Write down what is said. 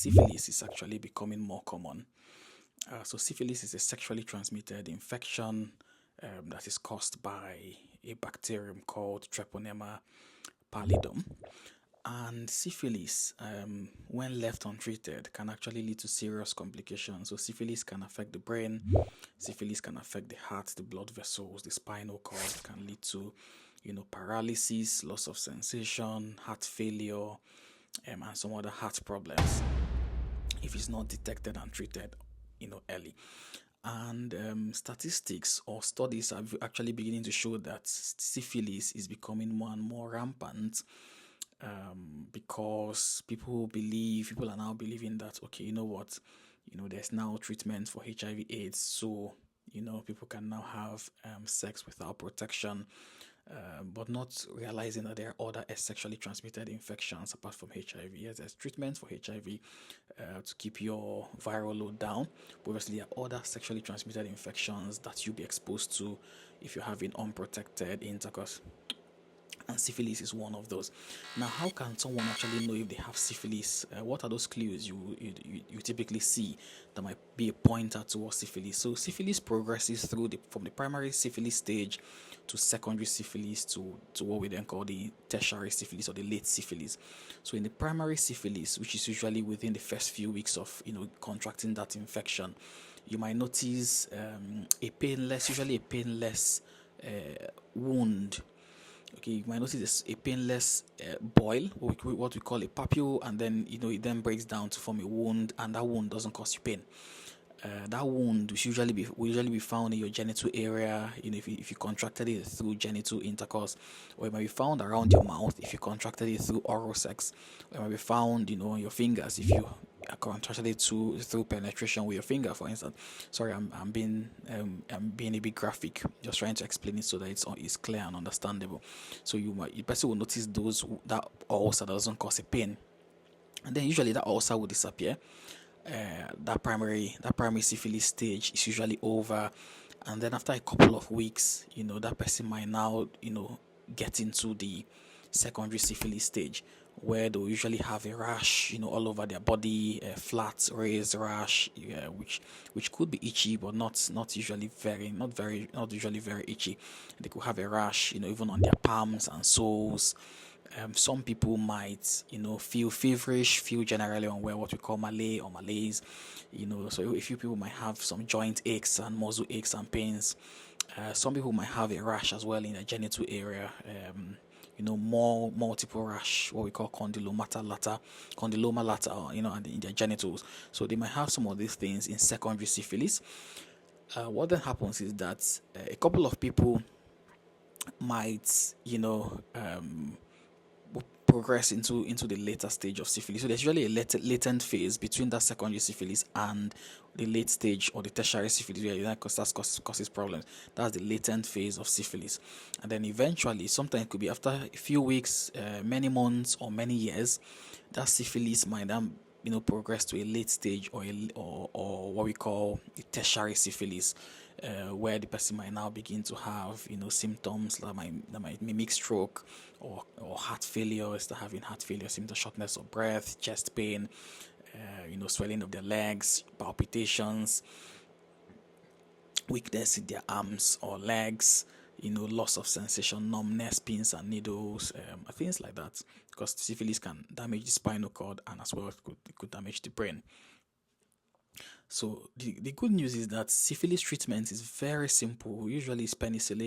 Syphilis is actually becoming more common. So syphilis is a sexually transmitted infection that is caused by a bacterium called Treponema pallidum. And syphilis, when left untreated, can actually lead to serious complications. So syphilis can affect the brain, syphilis can affect the heart, the blood vessels, the spinal cord. It can lead to, paralysis, loss of sensation, heart failure, and some other heart problems if it's not detected and treated, early. And statistics or studies are actually beginning to show that syphilis is becoming more and more rampant because people are now believing that, okay, you know what, there's now treatment for HIV/AIDS, so people can now have sex without protection, but not realizing that there are other sexually transmitted infections apart from HIV. Yes, there's treatment for HIV to keep your viral load down. But obviously, there are other sexually transmitted infections that you'll be exposed to if you're having unprotected intercourse, and syphilis is one of those. Now, how can someone actually know if they have syphilis? What are those clues you typically see that might be a pointer towards syphilis? So syphilis progresses from the primary syphilis stage to secondary syphilis to what we then call the tertiary syphilis or the late syphilis. So in the primary syphilis, which is usually within the first few weeks of contracting that infection, you might notice usually a painless wound. Okay, you might notice a painless boil, what we call a papule, and then it then breaks down to form a wound, and that wound doesn't cause you pain. That wound will usually be found in your genital area. If you contracted it through genital intercourse, or it might be found around your mouth if you contracted it through oral sex, or it might be found, on your fingers if you contracted it through penetration with your finger, for instance. Sorry, I'm being a bit graphic, just trying to explain it so that it's clear and understandable. So the person will notice that ulcer doesn't cause a pain, and then usually that ulcer will disappear. That primary syphilis stage is usually over, and then after a couple of weeks, that person might now get into the secondary syphilis stage, where they'll usually have a rash all over their body, a flat raised rash, which could be itchy, but not usually not usually very itchy. They could have a rash even on their palms and soles. Some people might, feel feverish, feel generally unwell, what we call malay or malaise. So a few people might have some joint aches and muscle aches and pains. Some people might have a rash as well in the genital area. More multiple rash, what we call condyloma lata, and in their genitals. So they might have some of these things in secondary syphilis. What then happens is that a couple of people might, progress into the later stage of syphilis. So there's usually a latent phase between that secondary syphilis and the late stage or the tertiary syphilis, where that causes problems. That's the latent phase of syphilis, and then eventually, sometimes it could be after a few weeks, many months, or many years, that syphilis might then progress to a late stage or what we call a tertiary syphilis, where the person might now begin to have symptoms that might mimic stroke or heart failure. Is having heart failure symptoms, shortness of breath, chest pain, swelling of their legs, palpitations, weakness in their arms or legs, loss of sensation, numbness, pins and needles, things like that. Because syphilis can damage the spinal cord, and as well it could damage the brain. So the good news is that syphilis treatment is very simple. Usually it's penicillin.